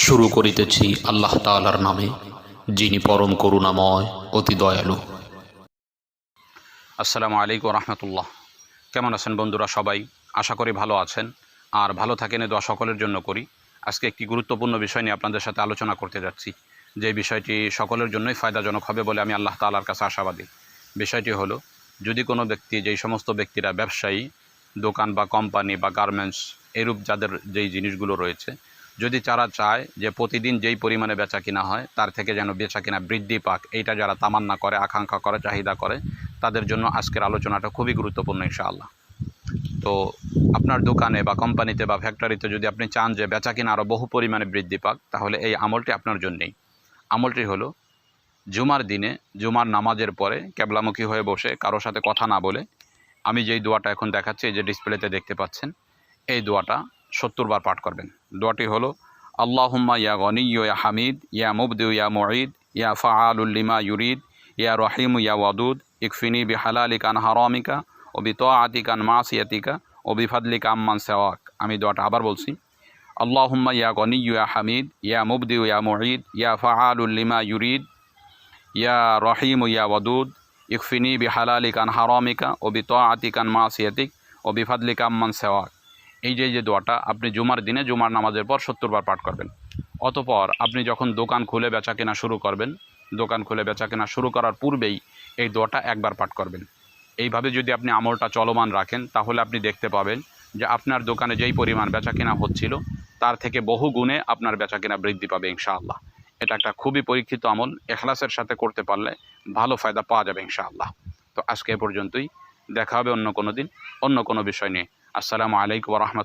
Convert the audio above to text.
শুরু করিতেছি আল্লাহ তাআলার নামে, যিনি পরম করুণাময় অতি দয়ালু। আসসালামু আলাইকুম রহমতুল্লাহ। কেমন আছেন বন্ধুরা? সবাই আশা করি ভালো আছেন, আর ভালো থাকেন এ দোয়া সকলের জন্য করি। আজকে একটি গুরুত্বপূর্ণ বিষয় নিয়ে আপনাদের সাথে আলোচনা করতে যাচ্ছি, যে বিষয়টি সকলের জন্যই ফায়দাজনক হবে বলে আমি আল্লাহ তাআলার কাছে আশাবাদী। বিষয়টি হলো, যদি কোনো ব্যক্তি, যেই সমস্ত ব্যক্তিরা ব্যবসায়ী, দোকান বা কোম্পানি বা গার্মেন্টস, এরূপ যাদের যেই জিনিসগুলো রয়েছে, যদি তারা চায় যে প্রতিদিন যেই পরিমাণে বেচা কিনা হয় তার থেকে যেন বেচা কিনা বৃদ্ধি পাক, এইটা যারা তামান্না করে, আকাঙ্ক্ষা করে, চাহিদা করে, তাদের জন্য আজকের আলোচনাটা খুবই গুরুত্বপূর্ণ ইনশাআল্লাহ। তো আপনার দোকানে বা কোম্পানিতে বা ফ্যাক্টরিতে যদি আপনি চান যে বেচা কিনা আরও বহু পরিমাণে বৃদ্ধি পাক, তাহলে এই আমলটি আপনার জন্যেই। আমলটি হলো, জুমার দিনে জুমার নামাজের পরে কেবলামুখী হয়ে বসে কারোর সাথে কথা না বলে আমি যেই দোয়াটা এখন দেখাচ্ছি, এই যে ডিসপ্লেতে দেখতে পাচ্ছেন, এই দোয়াটা ৭০ বার পাঠ করবেন। দোয়াটি হলো, আল্লাহুম্মা ইয়া গনি ইয়া হামিদ ইয়া মুবদিউ ইয়া মুঈদ ইয়া ফাআলুল লিমা ইউরিদ ইয়া রহিম ইয়া ওয়াদুদ ইকফিনি বিহালালিকা আন হারামিকা ও বিতাআতিকা আন মাসিয়াতিকা ও বিফাদলিকা আম্মান সিওয়াক। আমি দোয়াটা আবার বলছি, আল্লাহুম্মা ইয়া গনি ইয়া হামিদ ইয়া মুবদিউ ইয়া মুঈদ ইয়া ফাআলুল লিমা ইউরিদ ইয়া রহিম ইয়া ওয়াদুদ ইকফিনি বিহালালিকা আন হারামিকা ও বিতাআতিকা আন মাসিয়াতিক ও বিফাদলিকা আম্মান সিওয়াক। এই যে দোয়াটা আপনি জুমার দিনে জুমার নামাজের পর ৭০ বার পাঠ করবেন। অতঃপর আপনি যখন দোকান খুলে বেচা কেনা শুরু করবেন, দোকান খুলে বেচা কেনা শুরু করার পূর্বেই এই দোয়াটা একবার পাঠ করবেন। এইভাবে যদি আপনি আমলটা চলমান রাখেন, তাহলে আপনি দেখতে পাবেন যে আপনার দোকানে যেই পরিমাণ বেচা কেনা হচ্ছিল তার থেকে বহু গুণে আপনার বেচা কেনা বৃদ্ধি পাবে ইনশাআল্লাহ। এটা একটা খুবই পরীক্ষিত আমল, ইখলাসের সাথে করতে পারলে ভালো ফায়দা পাওয়া যাবে ইনশাআল্লাহ। তো আজকে এ পর্যন্তই, দেখা হবে অন্য কোনো দিন অন্য কোনো বিষয় নিয়ে। আসসালামু আলাইকুম ওয়া রাহমাতুল্লাহ।